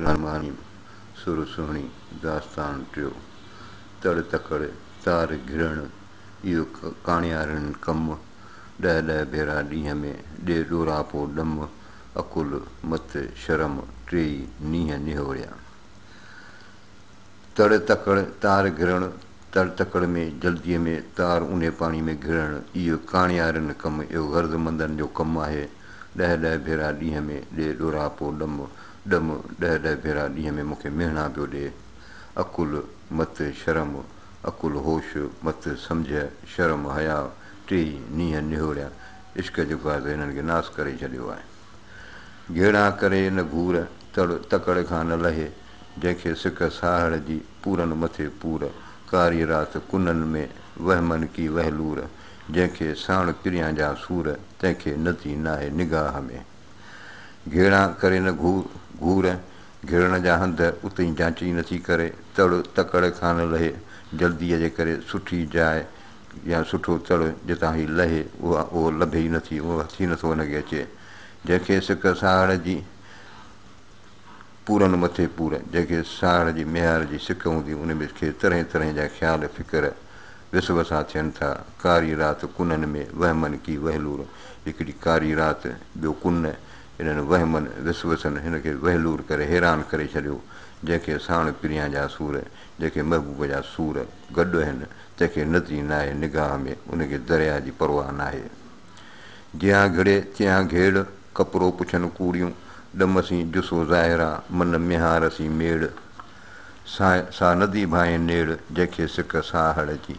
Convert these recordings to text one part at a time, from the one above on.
रामानी सुर सुहिणी दास्तान टियो तड़ तकड़ तार घिरण इहो काणियारनि कमु ॾह ॾह भेरा ॾींहं में ॾे ॾोरापो ॾम अकुल मत शर्म टेई नींहं निहोरिया तड़ तकड़ तार घिरण तड़ तकड़ में जल्दीअ में तार उने पाणी में घिरण इहो काणियारनि कमु इहो गर्ज़मंदनि जो कमु आहे ॾह ॾह भेरा ॾींहं में ॾे ॾोरापो ॾम ॾह ॾह भेरा ॾींहं में मूंखे मेहणा पियो ॾिए अकुल मत शर्म अकुल होश मत सम्झ शर्म हया टेई नींहं निहोरिया इश्क जेको आहे त हिननि खे नास करे छॾियो आहे घेड़ा करे न घूर तड़ तकड़ खां न लहे जंहिंखे सिक साहड़ जी पूरनि मथे पूर कारी राति कुननि में वहमन की वहलूर जंहिंखे साण किरिया जा सूर तंहिंखे नदी नाहे निगाह में घेड़ा करे न घूर घिरण जा हंध उते ई जांची नथी करे तड़ तकड़ खां न लहे जल्दीअ जे करे सुठी जाइ या सुठो तड़ जितां ई लहे उहो लभे ई नथी उहो थी नथो हुनखे अचे जंहिंखे सिक साहड़ जी पूरनि मथे पूर जंहिंखे साहड़ जी मेहार जी सिक हूंदी उन में खे तरह तरह जा ख़्याल फ़िक्र विसवसा थियनि था कारी राति कुननि में वहमन की वहलूर हिकिड़ी कारी राति ॿियो कुन हिननि वहमन विसवसनि हिन खे वहलूर करे हैरान करे छॾियो जंहिंखे साण पिरिया जा सूर जेके महबूब जा सूर गॾु आहिनि तंहिंखे नदी नाहे निगाह में उनखे दरिया जी परवाह नाहे जियां घिड़े तियां घेड़ कपिड़ो पुछनि कूड़ियूं ॾमसीं जुसो ज़ाहिरा मन मेहारसी मेड़ सा नदी भाए नेड़ जंहिंखे सिक साहड़ जी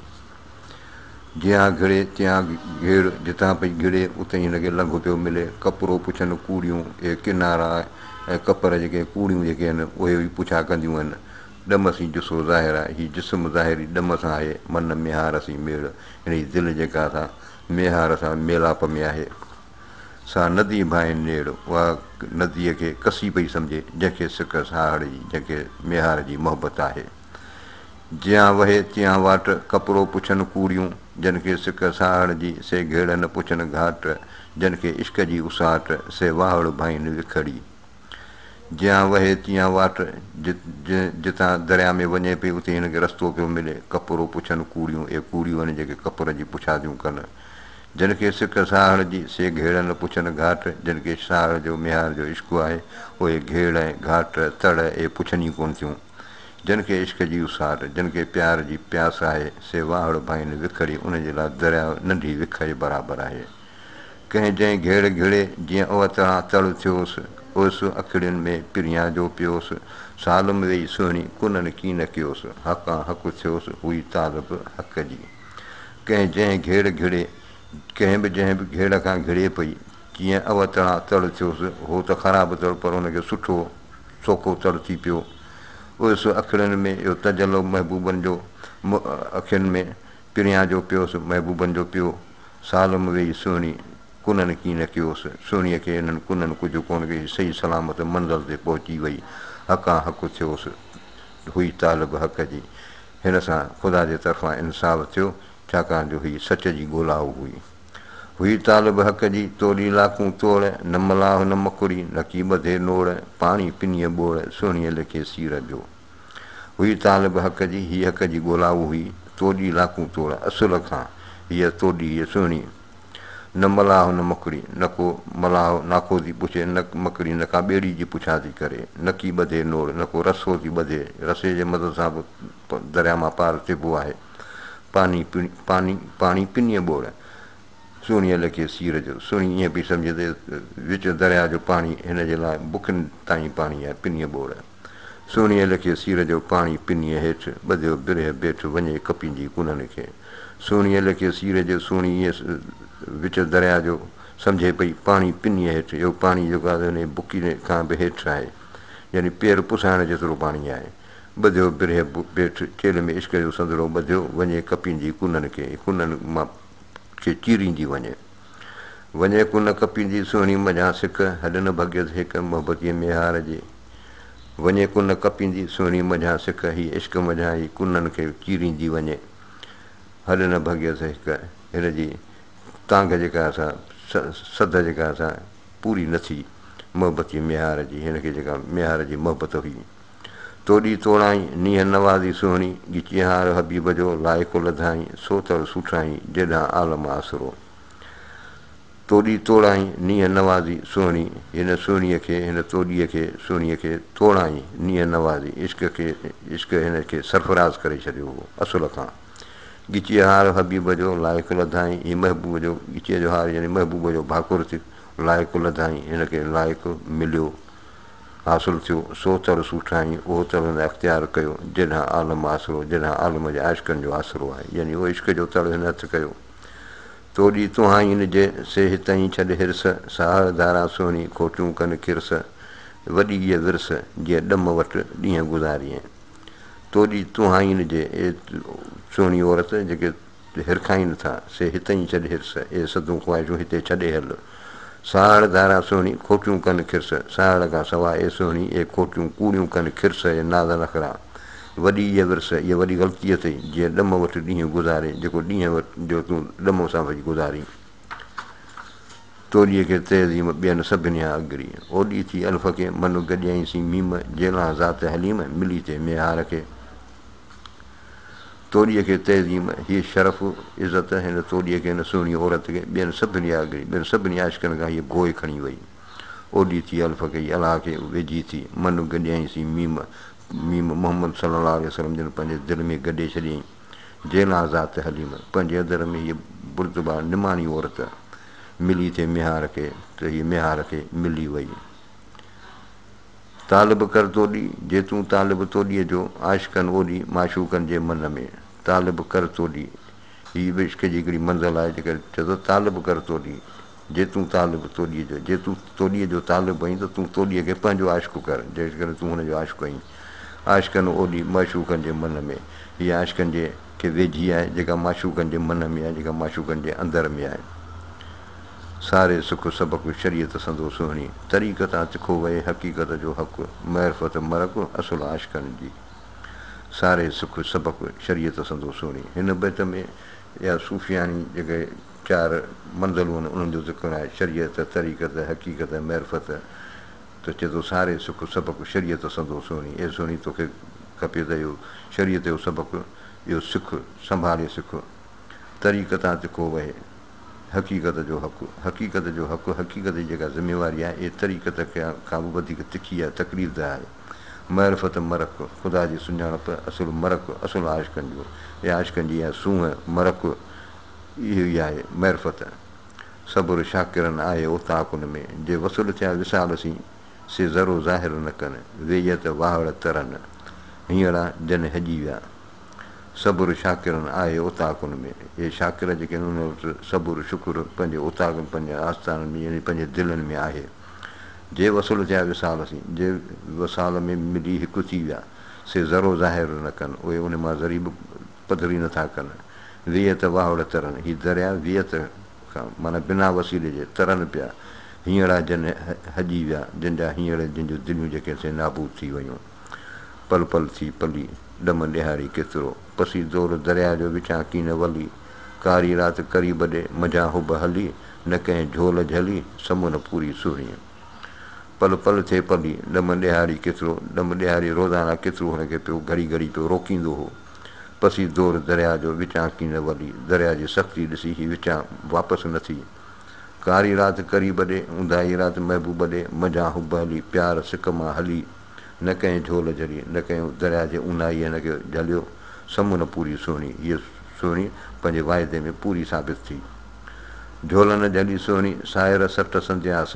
जियां घिड़े तियां घेड़ जितां पई घिड़े उते ई हिनखे लंघ पियो मिले कपिड़ो पुछनि कूड़ियूं इहे किनारा ऐं कपर जेके कूड़ियूं जेके आहिनि उहे बि पुछा कंदियूं आहिनि ॾमसीं जुसो ज़ाहिरा हीअ जिस्म ज़ाहिरी ॾम सां आहे मन मेहारसी मेड़ हिन जी दिलि जेका था मेहार सां मेलाप में आहे सा नदी भाए नेड़ उहा नदीअ खे कसी पई सम्झे जंहिंखे सिक साहड़ जी जंहिंखे मेहार जी मोहबत आहे जियां वहे तियां वाट कपिड़ो पुछनि कूड़ियूं जिन खे सिक साहड़ जी से घेड़ न पुछनि घाट जिन खे इश्क जी उसाट से वाहड़ भाईनि विखड़ी जियां वहे तियां वाट जितां दरिया में वञे पई उते हिनखे रस्तो पियो मिले कपिड़ो पुछनि कूड़ियूं इहे कूड़ियूं आहिनि जेके कपर जी पुछादियूं कनि जिन खे सिक साहड़ जी से घेड़ न पुछनि घाट जिन खे साहड़ जो मेहार जो इश्क़ु आहे उहे घेड़ ऐं घाट तड़ इहे पुछनि ई कोन थियूं जिन खे इश्क जी उसाट जिन खे प्यार जी प्यास आहे से वाहड़ भाईनि विखड़ी उनजे लाइ दरिया नंढी विख जे बराबरि आहे कंहिं जंहिं घेड़ घिड़े जीअं अवतरा तड़ थियोसि हुअसि अखिड़ियुनि में पिरिया जो पियोसि साल में वेही सुहिणी कुननि कीन कयोसि हक़ां हक़ु थियोसि हुई तालब हक़ जी कंहिं जंहिं घेड़ घिड़े कंहिं बि जंहिं बि घेड़ खां घिड़े पई कीअं अवतरा तड़ थियोसि हो त ख़राबु तड़ पर हुनखे सुठो सोखो तड़ थी पियो उस अखिड़ियुनि में इहो तजलो महबूबनि जो अखियुनि में पिरिया जो पियोसि महबूबनि जो पियो साल में वेही सुहिणी कुननि कीन कयोसि सुहिणीअ खे हिननि कुननि कुझु कोन कई सही सलामत मंज़िल ते पहुची वई हक़ां हक़ु थियोसि हुई तालिब हक़ जी हिन सां ख़ुदा जे तरफ़ां इंसाफ़ थियो छाकाणि जो हीअ सच जी ॻोल्हा हुई तालिब हक़ जी तोड़ी लाकूं तोड़ न मलाह न मकुड़ी न की ॿधे नोड़ पाणी पिनीअ ॿोड़ सुहिणीअ लिखे सीर जो हुई तालिब हक़ जी हीअ हक़ जी ॻोल्हा हुई तोड़ी लाकूं तोड़ असुल खां हीअ तोड़ी हीअ सुहिणी न मलाह न मकुड़ी न को मलाह नाखो थी पुछे न मकड़ी न का ॿेड़ी जी पुछा थी करे न की ॿधे नोड़ न को रसो थी ॿधे रसे जे मदद सां बि दरिया मां पार थिबो आहे पाणी पिनीअ ॿोड़ सुहिणीअ लिखे सीर जो सुहिणी ईअं पई सम्झे त विच दरिया जो पाणी हिन जे लाइ बुखनि ताईं पाणी आहे पिनीअ ॿोड़ सुहिणीअ लिखे सीर जो पाणी पिनीअ हेठि ॿधियो बिरह बेठि वञे कपींदी कुननि खे सुहिणीअ लिखे सीर जो सुहिणी ईअं विच दरिया जो सम्झे पई पाणी पिनीअ हेठि इहो पाणी जेको आहे हुन बुकी खां बि हेठि आहे यानी पेर पुसाइण जेतिरो पाणी आहे ॿधियो बिरह बेठि चेल में इश्क जो संदड़ो ॿधियो वञे कपींदी कुननि खे कुननि मां खे चीरींदी वञे कुन कपींदी सुहिणी मझां सिक हॾ न भॻियसि हिकु मोहबतीअ मेहार जे वञे कुन कपींदी सुहिणी मझां सिक हीअ इश्क मझां ई कुननि खे चीरींदी वञे हॾ न भॻियसि हिकु हिन जी तांघ जेका असां सद जेका असां पूरी नथी मोहबती मिहार जी हिनखे जेका मिहार जी मोहबत हुई तोॾी तोड़ाई नीह नवाज़ी सुहिणी ॻिची हार हबीब जो लाइक़ु लधाई सोतर सुठाई जेॾां आलम आसरो तोॾी तोड़ाई नीह नवाज़ी सुहिणी हिन सुहिणीअ खे हिन तोॾीअ खे सुहिणीअ खे तोड़ाई नीह नवाज़ी इश्क हिनखे सरफराज़ करे छॾियो हो असुल खां ॻिची हार हबीब जो लाइक़ु लधाई हीअ महबूब जो ॻिचीअ जो हार यानी महबूब जो भाकुर थियो लाइक़ु लधाई हिनखे लाइक़ु मिलियो हासिलु थियो सो तर सुठाई उहो तर हिन अख़्तियार कयो जेॾां आलम आसिरो जेॾां आलम जे आशिक़नि जो आसिरो आहे यानी उहो इश्क जो तड़ हिन हथु कयो तोॾी तुहाईन जे से हिताईं छॾ हिरस सहार धारा सुहिणी खोटियूं कनि खिरस वॾी इहा विरस जीअं ॾम वटि ॾींहं गुज़ारीअ तोॾी तुहाईन जे सुहिणी औरत जेके हिरखाइनि था से हिताईं छॾ हिरस इहे सदूं ख़्वाहिशूं हिते छॾे हल साड़ धारा सुहिणी खोटियूं कनि खिरस साड़ खां सवाइ ए सुहिणी ए खोटियूं कूड़ियूं कनि खिरस ऐं नाज़ नखरा वॾी इहा विरस इहा वॾी ग़लती अथई जीअं ॾम वटि ॾींहुं गुज़ारे जेको ॾींहं वटि जो तूं ॾम सां वठी गुज़ारी तोॾीअ खे तहज़ीम ॿियनि सभिनी खां अॻरी ओॾी थी अल्फ़ खे मन गॾियाईंसीं मीम जेलां ज़ात हलीम मिली थिए मिहार खे तोॾीअ खे तहज़ीम हीअ शरफ़ इज़त हिन तोॾीअ खे हिन सुहिणी औरत खे ॿियनि सभिनी खां अॻरी ॿियनि सभिनी आशिक़नि खां हीअ गोए खणी वई ओॾी थी अल्फ़ कई अलाह खे वेझी थी मन गॾियाईंसीं मीम मीम मोहम्मद सलाहु वसलम जिन पंहिंजे दिलि में गॾे छॾियईं जेलां ज़ात हलीम पंहिंजे अंदर में हीअ बुर्दबा निमाणी औरत मिली थिए मिहार खे त हीअ मिहार खे मिली वई तालिब कर तोॾी जे तूं तालिब तोॾीअ जो आशिक़नि ओॾी माशूक़नि जे मन में तालिब कर तोॾी हीअ बि इश्क जी हिकिड़ी मंज़िल आहे जेका चए थो तालिब कर तोॾी जे तूं तालिब तोॾीअ जो जे तूं तोॾीअ जो तालिब आहीं त तूं तोॾीअ खे पंहिंजो आशिक़ु कर जंहिं करे तूं हुनजो आशिक़ु आहीं आशिक़नि ओॾी माशूक़नि जे मन में हीअ आशिक़नि जे खे वेझी आहे जेका माशूक़नि जे मन में आहे जेका माशूक़नि जे अंदर में आहे सारे सुख सबक़ु शरीयत संदो सुहिणी तरीक़त तिखो वए हक़ीक़त जो हक़ु महरफ़त मरक़ असुल आशिक़नि जी सारे सुख सबक़ु शरीयत संदो सुहिणी हिन बैत में इहा सूफ़ियानी जेके 4 मंज़िलूं आहिनि उन्हनि जो ज़िक्र आहे शरीयत तरीक़त हक़ीक़त महरफ़त त चए थो सारे सुख सबक़ु शरीयत संदो सुहिणी ए सुहिणी तोखे खपे त इहो शरीयत जो सबक़ु इहो सिख संभाले सिख तरीक़त तिखो वहे हक़ीक़त जो हक़ु हक़ीक़त जी जेका ज़िमेवारी आहे इहा तरीक़त खां बि वधीक तिखी आहे तकलीफ़ आहे महरफ़त मरक़ ख़ुदा जी सुञाणप असुलु मरक़ असुलु आशिक़नि जो इहा आशिक़नि जी इहा सूंहं मरक़ इहो ई आहे महरफ़त सब्र शाकिरनि आहे उताकुन में जे वसुल थिया विसालसीं से ज़रो ज़ाहिर न कनि वेयत वाहड़ तरनि हींअर जन हॼी विया सब्र शाकिरनि आहे उताकुन में इहे शाकिर जेके आहिनि उन वटि सब्र शुकुर पंहिंजे उताकुनि पंहिंजे आस्थाननि में यानी पंहिंजे दिलनि में आहे जे वसूल थिया विसालसीं जे वसाल में मिली हिकु थी विया से ज़रो ज़ाहिर न कनि उहे उन मां ज़री बि पधरी नथा कनि वियत वाहड़ तरनि हीअ दरिया वियत खां माना बिना वसीले जे तरनि पिया हींअर जन हॼी विया जंहिंजा हींअर जंहिंजूं दिलियूं जेके से नाबूद थी वियूं पल पल थी पली ॾम ॾिहारी केतिरो पसी दौर दरिया जो विचां कीन वली कारी राति करी बॾे मझा हुब हली न कंहिं झोल झली समुन पूरी सुहिणी पल पल थिए पली ॾम ॾिहारी केतिरो ॾम ॾिहारी रोज़ाना केतिरो हुनखे पियो घड़ी घड़ी पियो रोकींदो हो पसी दौर दरिया जो विचां कीन वली दरिया जी सख़्ती ॾिसी ही विचां वापसि न थी कारी राति करी बॾे ऊंदाही राति महबूब ॾे मझा हुब हली प्यार सिक मां हली न कंहिं झोल झली न कंहिं दरिया जे ऊन्हाई हिनखे झलियो समुन पूरी सुहिणी हीअ सुहिणी पंहिंजे वाइदे में पूरी साबित थी झोल न झली सुहिणी साहिर सठ संध्यास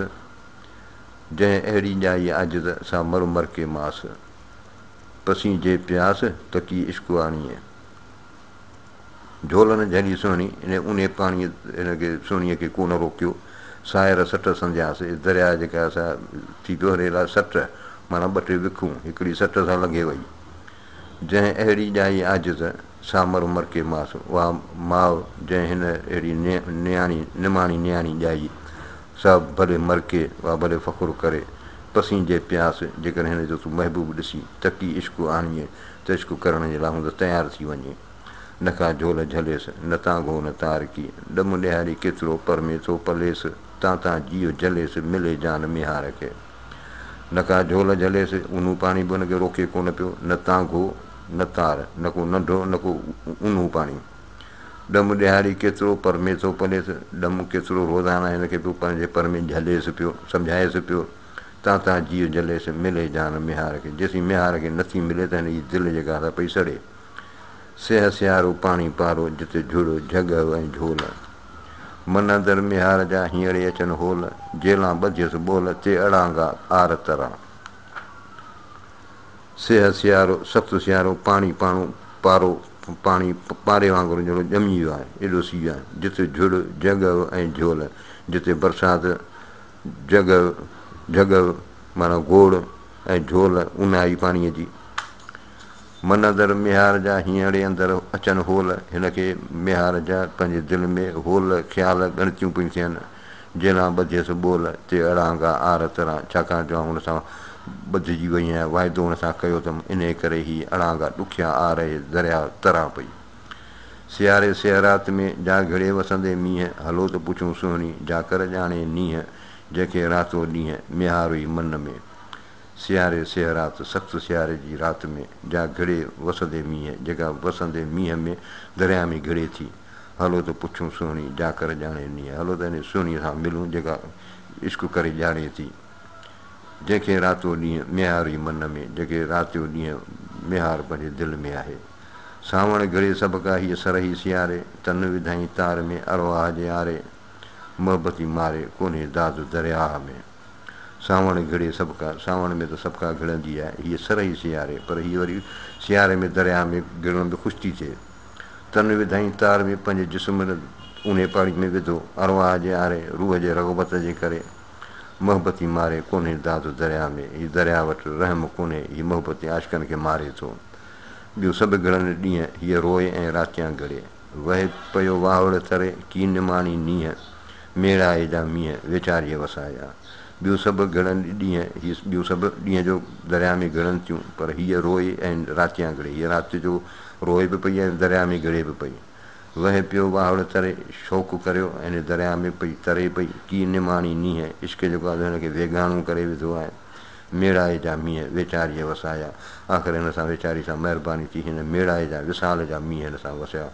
जंहिं अहिड़ी ॼाई आजिज़ सा मर मर के मास पसी जे प्यास त की इश्क आणीअ झोल न झली सुहिणी इन उन पाणीअ हिनखे सुहिणीअ खे कोन रोकियो साहिर सठ संध्यास दरिया जेका असां थी पियो रेला सठ माना 2 टे विखूं हिकिड़ी सठ सां लॻे वई जंहिं अहिड़ी ॼाई आजिज़ सा मर मर के मास उहा माउ जंहिं हिन अहिड़ी नियाणी निमाणी नियाणी ॼाई सा भले मरके उहा भले फ़ख़ुरु करे पसी जे प्यास जेकॾहिं हिन जो तूं महबूब ॾिसी तकी इश्क आणीअ त इश्क करण जे लाइ हूंदो तयारु थी वञे न का झोल झलेसि न तांगो न तारकी ॾम ॾिहारी केतिरो पर में थो पलेसि तां जीउ जलेसि मिले जान मिहार खे न का झोल झलेसि ऊन्हू पाणी बि हुनखे रोके कोन पियो, न तांगो न तार, न को नंढो न को ऊन्हू पाणी। ॾमु ॾियारी केतिरो पर में थो पलेसि, ॾमु केतिरो रोज़ाना हिनखे पियो पंहिंजे पर में झलेसि पियो, सम्झाएसि पियो तां जीउ झलेसि मिले जान मिहार खे। जेसीं मिहार खे नथी मिले त हिन जी दिलि जेका आहे पई सड़े। सिह सियारो पाणी पारो जिते झुड़ झग ऐं झोल, मन अंदरि मिहार जा हींअर अचनि होल, जेलां ॿधियसि ॿोल ते अड़ांगा आर तरां। सिह सियारो सख़्तु सियारो पाणी पाणो पारो पाणी पारे वांगुरु जहिड़ो ॼमी वियो आहे, एॾो सीउ आहे। जिते झुड़ जग ऐं झोल, जिते बरसाति जग जग माना गोड़ ऐं झोल ऊन्हाई पाणीअ जी। मन अंदरि मिहार जा हींअर अंदरि अचनि होल, हिनखे मिहार जा पंहिंजे दिलि में होल ख़्याल ॻणतियूं पियूं थियनि। जेलां ॿधियसि ॿोल ते अड़ांगा आर तरां, छाकाणि त हुन सां ॿधिजी वई आहियां, वाइदो हुन सां कयो अथमि, इन करे ही अड़ांगा ॾुखिया आर दरिया तरां पई। सियारे सिह राति में जा घिड़े वसंदे मींहं, हलो त पुछूं सुहिणी जा कर ॼाणे नींहं, जंहिंखे रातो ॾींहं मिहार हुई मन में। सियारे सिह राति सख़्तु सियारे जी राति में जा घिड़े वसंदे मींहं, जेका वसंदे मींहं में दरिया में घिड़े थी। हलो त पुछूं सुहिणी जा कर ॼाणे नींहं, हलो त हिन सुहिणीअ सां मिलूं जेका इश्क करे ॼाणे थी। जंहिंखे रातो ॾींहुं मिहार हुई मन में, जेके राति जो ॾींहुं मिहार पंहिंजे दिलि में आहे। सावण घिड़े सभु का हीअ सरही सियारे, तन विधाई तार में अरवाह जे आरे, मोहबती मारे कोन्हे दाद दरिया में। सावण घिड़े सभु का, सावण में त सभु का घिड़ंदी आहे, हीअ सरही सियारे, पर हीअ वरी सियारे में दरिया में घिड़ण में ख़ुशि थी थिए। तन विधाई तार में पंहिंजे जिस्म उने पाणी में विधो, अरवाह जे आरे रूह जे रग़बत जे करे। मोहबती मारे कोन्हे दाद दरिया में, हीअ दरिया वटि रहम कोन्हे, हीअ मोहबती आशिक़नि खे मारे थो। ॿियूं सभु घिड़नि ॾींहं हीअ रोए ऐं रातियां घिड़े, वहे पियो वाहुड़ थरे की निमाणी नींहं, मेड़ाए जा मींहं वेचारीअ वसाया। ॿियूं सभु घिड़नि ॾींहं, हीअ ॿियूं सभु ॾींहं जो दरिया में घिड़नि थियूं, पर हीअ रोए ऐं रातियां घिड़े, हीअ राति जो रोए बि पई ऐं दरिया में घिड़े बि पई। वहे पियो वाहुड़ तरे शौक़ु करियो ऐं दरिया में पई तरे पई, की निमाणी नींहं, इश्क जेको आहे हिनखे वेगाणो करे विधो आहे। मेड़ाए जा मींहं वेचारीअ वसाया, आख़िर हिन सां वेचारी सां महिरबानी थी, हिन मेड़ाए जा विसाल जा मींहं हिन सां वसिया,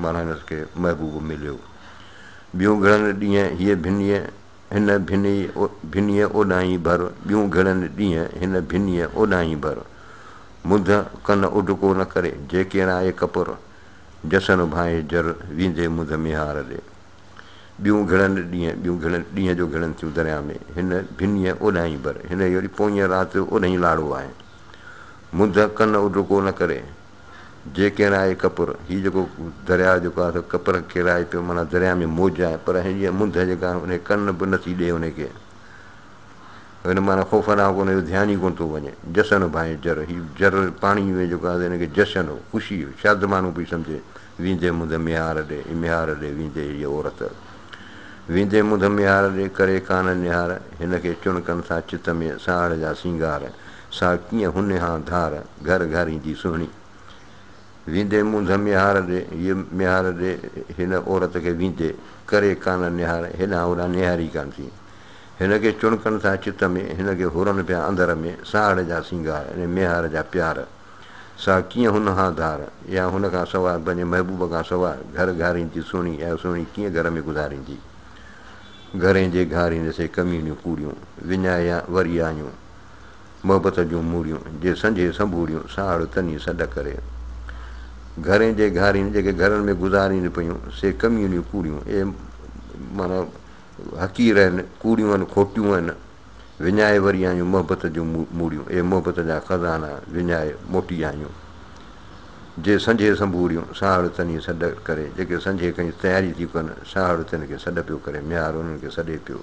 माना हिनखे महबूब मिलियो। ॿियूं घिड़नि ॾींहं हीअ भिनीअ हिन भिनीअ ओॾाहीं भर, ॿियूं घिड़नि ॾींहं हिन भिनीअ ओॾाहीं भर, मुंद कन उॾको न करे जे केराए कपुर, जसन भाए जर वींदे मुंद मिहार ॾे। ॿियूं घिड़नि ॾींहं जो घिड़नि थियूं दरिया में, हिन भिनीअ ओॾाहीं भर, हिन वरी पोइ राति ओॾाहीं लाड़ो आहे। मुंद कन उॾको न करे जे केराए कपुर, हीउ जेको दरिया जेको आहे कपुर केराए पियो, माना दरिया में मौज आहे, पर हीअ मुंद जेका उन कन बि नथी ॾिए उनखे, हिन माना ख़ौफ़नाक हुनजो ध्यानु ई कोन थो वञे। जशन भाई जर, हीउ जर पाणी में जेको आहे हिनखे जशन ख़ुशी शादमानो पई सम्झे। वींदे मुंद मिहार ॾे, मिहार ॾे वींदे हीअ औरत, वींदे मुंद मिहार ॾे करे कान निहार, हिनखे चुणकनि सां चित में साड़ जा सिंगार, सा कीअं हुन हां धार घर घारींदी सुहिणी। वींदे मुंद मिहार ॾे, हीअ मिहार ॾे हिन औरत खे वींदे करे कान निहार, हेॾां होॾां निहारी कान थी। हिनखे चुणकनि सां चित में, हिनखे हुरनि पिया अंदर में साड़ जा सिंगार, हिन मिहार जा प्यार, सा कीअं हुन खां धार, या हुन खां सवाइ पंहिंजे महबूब खां सवाइ घर घारींदी सुहिणी, ऐं सुहिणी कीअं घर में गुज़ारींदी। घरें जे घारींदे कमीनियूं कूड़ियूं, विञाया वरी आयूं मोहबत जूं मूड़ियूं, जे संझे संभूड़ियूं साड़ तनी सॾ करे। घरें जे घारीनि, जेके घरनि में गुज़ारीनि पियूं, से कमीनियूं कूड़ियूं, इहे माना हक़ीर आहिनि, कूड़ियूं आहिनि, खोटियूं आहिनि। विञाए वरी आयूं मोहबत जूं मूड़ियूं, इहे मोहबत जा खज़ाना विञाए मोटी आयूं। जे संझे संभूड़ियूं साड़ तनी सॾ करे, जेके संझे खणी तयारी थी कनि, साड़ तन खे सॾ पियो करे, मिहार उन्हनि खे सॾे पियो।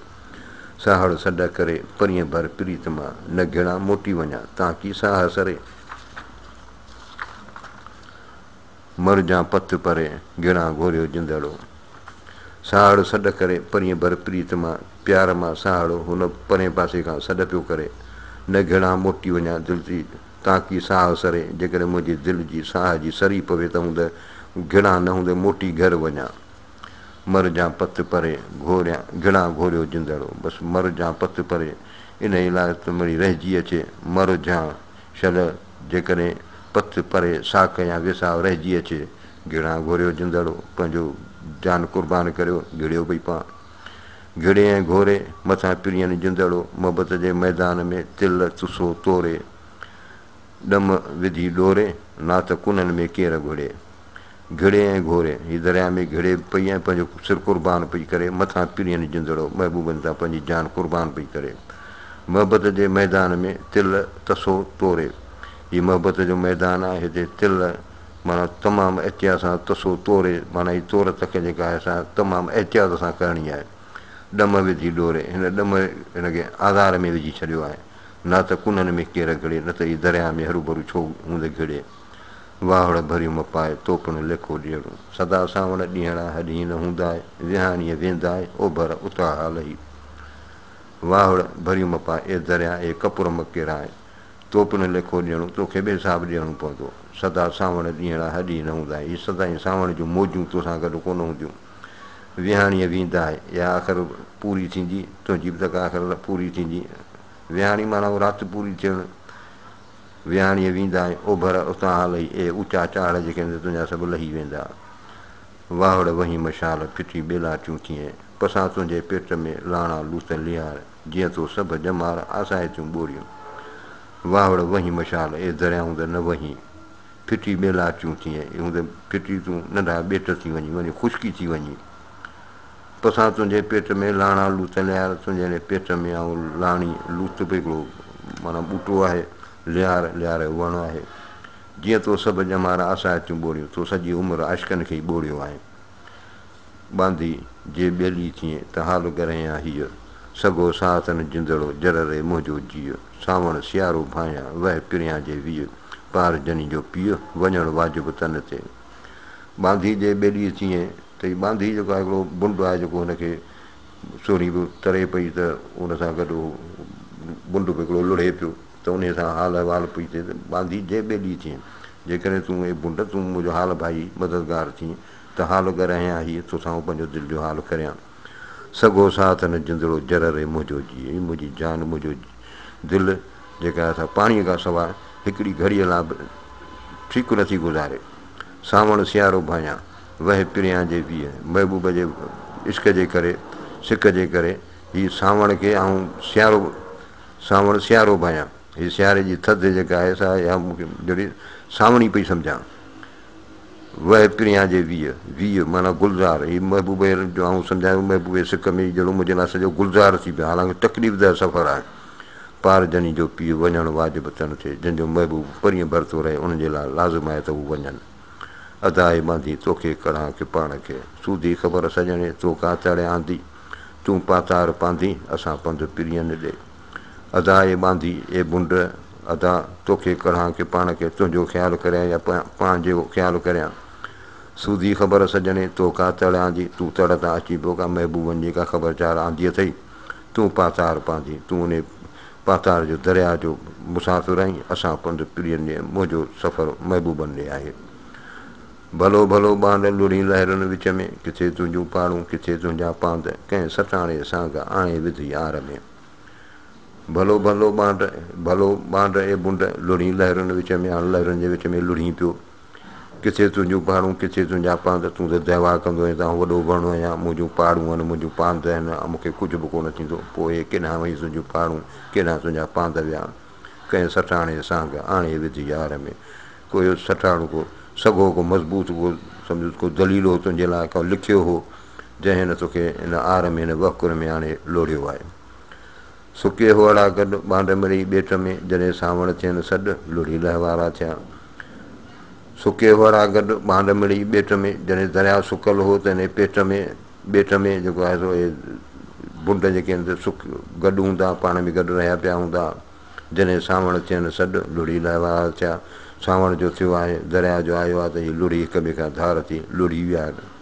साहड़ सॾ करे परीअं भर प्रीत मां, न घिड़ा मोटी वञा ताकी साह सरे। मर जा पत परे गिणा घोरियो जिंदड़ो, साहड़ सॾ करे परीअं भर प्रीत मां, प्यार मां साहड़ हुन परे पासे खां सॾ पियो करे। न घिड़ा मोटी वञा दिलि जी ताकी साह सरे, जेकॾहिं मुंहिंजी दिलि जी साह जी सरी पवे त हूंदे घिड़ा न हूंदे मोटी घर वञा। मर जा पत परे घोरिया गिणा घोरियो जिंदड़ो, बसि मर जा पत परे इन लाइ त वरी रहिजी अचे मर जा शल जेकॾहिं पथ परे साख या विसाव रहिजी अचे गिड़ा घोरियो जिंदड़ो पंहिंजो जान क़ुर्बान करियो गिड़ियो भई पाण गिड़े ऐं घोरे मथां पिरियनि जिंदड़ो मोहबत जे मैदान में तिल तुसो तोरे ॾम विधी ॾोरे ना त कुननि में केरु घुड़े घिड़े ऐं घोरे हीअ दरिया में घिड़े पई ऐं पंहिंजो सिर क़ुर्बान पई करे मथां पिरियनि जिंदड़ो महबूबनि सां पंहिंजी जान क़ुर्बान पई करे मोहबत जे मैदान में तिल तसो तोरे हीअ मोहबत जो मैदान आहे हिते तिल माना तमामु एहतियात सां तसो तोरे माना हीअ तोर तक जेका आहे असां तमामु एहतियात सां करणी आहे ॾम विझी ॾोरे हिन ॾम हिनखे आधार में विझी छॾियो आहे न त कुननि में केरु घिड़े न त हीअ दरिया में हरू भरू छो हूंदे घिड़े वाहड़ भरियूं पाए तोपण लिखो ॾियणो सदा सावण ॾींहड़ा हॾी न हूंदा आहे विहाणीअ वेंदा आहे ओभर उता हाल ई वाहड़ भरियूं पाए ए दरिया ए कपुरम कहिड़ा आहे तोपण लिखो ॾियणो तोखे बि हिसाबु ॾियणो पवंदो सदा सावण ॾींहड़ा हॾी न हूंदा आहे हीअ सदाईं सावण जूं मौजूं तोसां गॾु कोन हूंदियूं विहाणीअ वेंदा आहे या आख़िर पूरी थींदी तुंहिंजी बि त आख़िर पूरी थींदी विहाणी माना राति पूरी थियणु विहाणीअ वेंदा आहे ओभर उतां हलई ए ऊचा चाड़ जेके आहिनि तुंहिंजा सभु लही वेंदा वाहड़ वही मशाल फिटी बेलाटियूं थिए पसां तुंहिंजे पेट में लाणा लूत लियार जीअं तो सभु जमार आसाए थियूं ॿोड़ियूं वाहड़ वही मशाल ए दरियाऊं त न वही फिटी बेलाटियूं थिए हूंदे फिटी तूं नंढा ॿेट थी वञी वञी ख़ुश्की थी वञी पसां तुंहिंजे पेट में लाणा लूत लियार तुंहिंजे पेट में ऐं लाणी लूत बि हिकिड़ो माना ॿूटो आहे लियार लियार जो वणु आहे जीअं तो सभु ॼमार आसाए थियूं ॿोड़ियूं तो सॼी उमिरि आशिकनि खे ई ॿोड़ियो आहे बांधी जे ॿेली थिए त हाल करे आहे हीअ सॻो साथनि जिंदड़ो जर रे मुंहिंजो जीउ सावण सियारो भायां वह पिरियां जे वीह पार जनी जो पीउ वञणु वाजिबु तन ते बांधी जे ॿेली थिए त हीअ बांधी जेको आहे हिकिड़ो बुंड आहे जेको हुनखे सोरी बि तरे पई त उन सां गॾु बुंड बि हिकिड़ो लुड़े पियो त उन सां हाल अहिवाल पई थिए त बांधी जे ॿेली थिए जेकॾहिं तूं हे बुंड तूं मुंहिंजो हाल भाई मददगार थी त हाल करायां हीअ तोसां पंहिंजो दिलि जो हाल करियां सॻो साथ न जिंदड़ो जर रे मुंहिंजो जी मुंहिंजी जान मुंहिंजो दिलि जेका असां पाणीअ खां सवाइ हिकिड़ी घड़ीअ लाइ बि ठीकु नथी गुज़ारे सावण सियारो भायां वह पिरियां जे वीह महबूब जे इश्क जे करे सिक जे करे हीअ सावण खे ऐं सियारो सावण सियारो भायां हीअ सियारे जी थधि जेका आहे सा या मूंखे जॾहिं सावणी पई सम्झां वह पिरियां जे वीह माना गुलज़ार हीअ महबूब जो ऐं सम्झायो महबूब सिक में जहिड़ो मुंहिंजे लाइ सॼो गुलज़ार थी पियो हालांकि तकलीफ़ दह सफ़र आहे पार जनी जो पीउ वञणु वाजिबु तन थिए जंहिंजो महबूब परीहं भरतो रहे उनजे लाइ लाज़िम आहे त हू वञनि अदाए बांधी तोखे कढ़ां की पाण खे सूदी ख़बर सॼणे तो कातड़ आंदी तूं पातार पांदी असां पंधु पिरियनि ॾे अदाए बांधी ए बुंड अदा तोखे कढ़ां की पाण खे तुंहिंजो ख़्यालु करियां या पंहिंजो ख़्यालु करियां सूदी ख़बर सॼणे तो कातड़ आंदी तूं तड़ तां अची पियो का महबूबनि जी का ख़बरचार आंदीअ अथई तूं पातार पांदी तूं उन पातार जो दरिया जो मुसाफ़िर आहीं असां पंधु पिरियनि ॾे मुंहिंजो सफ़र महबूबनि ॾे आहे भलो भलो बांड लुड़ी लहरुनि विच में किथे तुंहिंजूं पाड़ूं किथे तुंहिंजा पांद कंहिं सटाणे सां आणे विधी आर में भलो भलो बांड ए बुंड लुड़ी लहरुनि विच में हाणे लहरुनि जे विच में लुड़ी पियो किथे तुंहिंजूं पाड़ूं किथे तुंहिंजा पांद तूं त दवा कंदो आहीं तव्हां वॾो वणु आहियां मुंहिंजूं पाड़ूं आहिनि मुंहिंजूं पांद आहिनि मूंखे कुझु बि कोन थींदो पोइ हे केॾांहुं वई तुंहिंजूं पाड़ूं केॾांहुं तुंहिंजा पांद विया कंहिं सटाणे सां आणे विधी यार में कोई सटाणो को सॻो को मज़बूत को सम्झो को दलीलो तुंहिंजे लाइ को लिखियो हो जंहिं हिन तोखे हिन आर में हिन वकुर में हाणे लोड़ियो आहे सुके होड़ा गॾु बांड मिड़ी ॿेट में जॾहिं सावण थियनि सॾु लुड़ी लहवारा थिया सुके होड़ा गॾु बांड मिड़ी ॿेट में जॾहिं दरिया सुकल हो त हिन पेट में ॿेट में जेको आहे सो इहे बुंड जेके आहिनि सुक गॾु हूंदा पाण में गॾु रहिया पिया हूंदा जॾहिं सावण थियनि सॾु लुड़ी लहवारा थिया सावण जो थियो आहे दरिया जो आयो आहे त हीअ लुड़ी हिक ॿिए खां धार थी लुड़ी विया आहिनि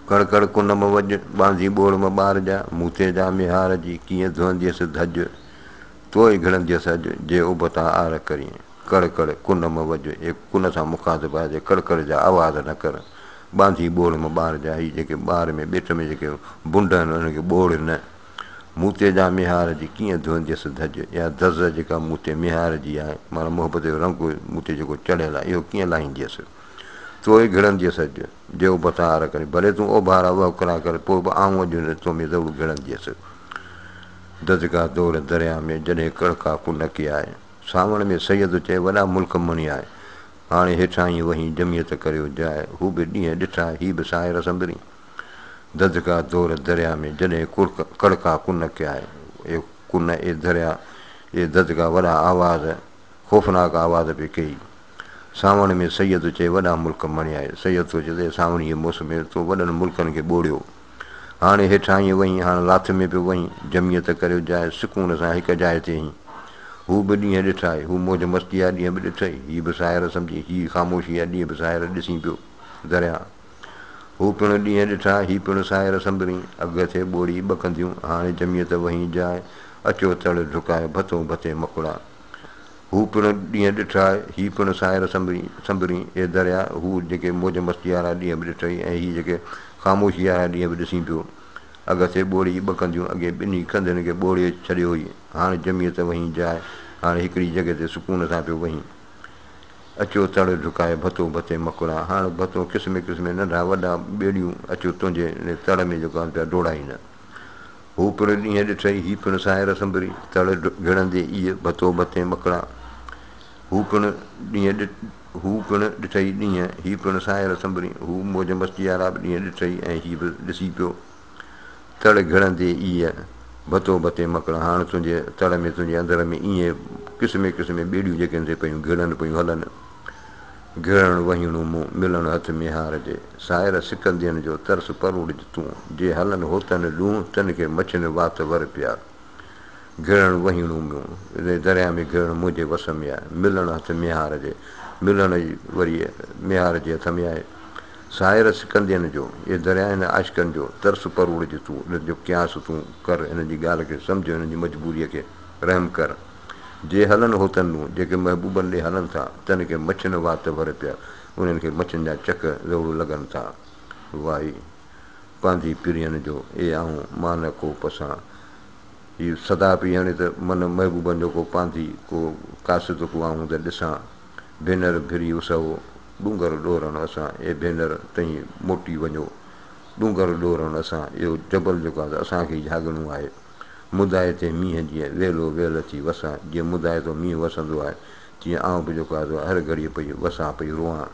कड़ कड़ कुन में वॼ बांधी ॿोड़ में ॿार जा मूते जा मिहार जी कीअं धुअंदियसि धज तोए घिड़ंदियसि अॼु जे उबता आर करीं कड़ कड़ कुन में वॼ ए कुन सां मुखातिबु आहे जे कड़ कड़ जा आवाज़ न कर बांधी ॿोड़ में ॿार जा हीअ जेके ॿार में ॿेट में जेके बुंड आहिनि उनखे ॿोड़ न मूते जा मिहार जी कीअं धोईंदसि धज या दज़ जेका मूते मिहार जी आहे माना मोहबत जो रंग मूते जेको चढ़ियल आहे इहो कीअं लाहींदसि तो ई घिड़ंदसि अॼु जो बतार करे भले तूं ओभारा उहा करा करे पोइ बि आऊं अॼु तो में ज़रूरु घिड़ंदसि दज़का दौर दरिया में जॾहिं कड़का कुन की आहे सावण में सैयद चए वॾा मुल्क मणी आहे हाणे हेठां ई वही जमियत करियो जाइ हू बि ॾींहं ॾिठा हीअ बि साहिर संभरी दज़का दौर दरिया में जॾहिं कड़का कुन की आहे ए कुन ए दरिया ए दज़का वॾा आवाज़ ख़ौफ़नाक आवाज़ पई कई सावण में सैयद चए वॾा मुल्क मणी आहे सैयद थो चए सावणीअ मौसम में तो वॾनि मुल्कनि खे ॿोड़ियो हाणे हेठां ई वही हाणे लाथ में पियो वही जमियत करियो जाइ सुकून सां हिकु जाइ ते ई हू बि ॾींहं ॾिठा हू मौज मस्ती आहे ॾींहं बि ॾिठई हीअ बि साहिर सम्झी हीअ ख़ामोशी आहे ॾींहं बि साहिर ॾिसी पियो दरिया हू पिणु ॾींहं ॾिठा हीअ पिणु साहिर संभरी अॻ थिए ॿोड़ी ॿकंदियूं हाणे जमियत वही जाइ अचो तड़ झुकाए भतो भते मकुड़ा हू पिणु ॾींहं ॾिठा हीअ पिणु साहिर संभरी ए दरिया हू जेके मौज मस्ती वारा ॾींहं बि ॾिठई ऐं हीअ जेके ख़ामोशी वारा ॾींहं बि ॾिसी पियो अॻ ते ॿोड़ी ॿकंदियूं अॻे ॿिन्ही कंदनि खे ॿोड़े छॾियो हुई हाणे जमियत वही जाइ हाणे हिकिड़ी जॻह ते सुकून सां पियो वही अचो तड़ झुकाए भतो भते मकुड़ा हाणे भतो क़िस्म क़िस्म नंढा वॾा ॿेड़ियूं अचो तुंहिंजे तड़ में जेको आहे पिया डोड़ाईनि हू पिणु ॾींहं ॾिठई हीअ पिणु साहिर संभरी तड़ घिड़ंदे इहे भतो भते मकड़ा हू पिणु ॾिठई ॾींहं हीअ पिणु साहिर संभरी हू मौज मस्ती वारा बि ॾींहं ॾिठई ऐं हीअ बि ॾिसी पियो तड़ घिड़ंदे इहे भतो भते मकड़ा हाणे तुंहिंजे तड़ में तुंहिंजे अंदर में ईअं क़िस्म क़िस्म ॿेड़ियूं जेके थिए पियूं घिड़नि पियूं हलनि घिड़णु वहिणो मूं मिलणु हथ मिहार जे साहिर सिकंदियुनि जो तरस परोड़ तूं जे हलनि होतनि ॾूं तन खे मछियुनि वात वर पिया घिड़णु वहिणो मूं दरिया में घिड़णु मुंहिंजे वस में आहे मिलणु हथ मिहार जे मिलण वरी मिहार जे हथ में आहे साहिर सिकंदियुनि जो इहे दरिया आहिनि आशिकनि जो तरस परोड़ तूं इन्हनि जो क्यास तूं कर हिन जी ॻाल्हि खे सम्झ हिननि जी मजबूरीअ खे रहम कर जे हलनि होतनि ॾूं जेके महबूबनि ॾे हलनि था तन खे मछियुनि वात भर पिया उन्हनि खे मच्छियुनि जा चक ज़रूरु लॻनि था वाही पांधी पिरियनि जो ए आऊं मां न को पसां हीअ सदा पई हाणे त मन महबूबनि जो को पांधी को कासिद को आऊं त ॾिसां भेनर फिरी उसो डूंगर ॾोरणु असां ए भेनर तई मोटी वञो डूंगर ॾोरणु असां इहो जबल जेको आहे असांखे ई जाॻणो आहे मुदाए ते मींहं जीअं वेलो वेल थी वसां जीअं मुदाए थो मींहुं वसंदो आहे तीअं आउं बि जेको आहे हर घड़ीअ पई वसां पई रोआं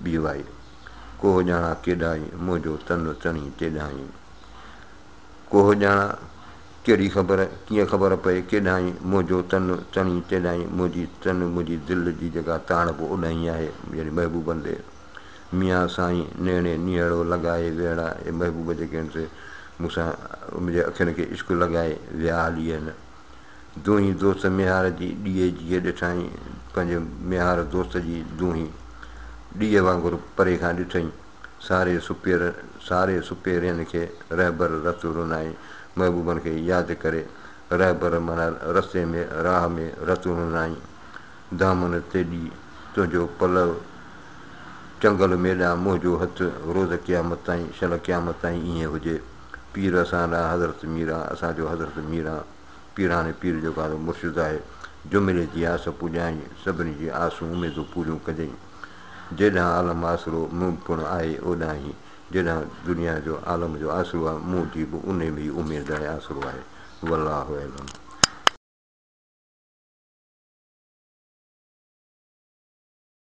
ॿी वाई कोह ॼाणा केॾाई मुंहिंजो तन तणी तेॾाई कोह ॼाणा कहिड़ी ख़बर कीअं ख़बर पए केॾाई मुंहिंजो तन तणी तेॾाई मुंहिंजी तन मुंहिंजी दिलि जी जेका ताण पोइ उॾाई आहे यानी महबूबनि ॾे मियां साईं नेणे नीहड़ो लॻाए वेड़ा ए महबूब जेके आहिनि से मूंसां मुंहिंजे अखियुनि खे इश्कु लॻाए विया हली आहिनि दूहीं दोस्त मिहार जी ॾीए जीअं ॾिठाई पंहिंजे मिहार दोस्त जी दूहीं ॾींहं वांगुरु परे खां ॾिठई सारे सुपेरनि खे रहबर रत रुनाई महबूबनि खे यादि करे रहबर माना रस्ते में राह में रत रुनाई दामन तेॾी तुंहिंजो पलव चंगल मेॾा मुंहिंजो हथु रोज़ क़यामत ताईं शल क़यामत ताईं ईअं हुजे पीर असांजा हज़रत मीरा असांजो हज़रत मीरा पीराणे पीर जेको आहे मुर्शिद आहे जुमिले जी आस पुॼाई सभिनी जी आसूं उमेदूं पूरियूं कजई जेॾां आलम आसिरो मूं पिणु आहे ओॾां ई जेॾां दुनिया जो आलम जो आसिरो आहे मूं जी बि उन में ई उमेदु आहे आसिरो आहे वल्लाहु अलम।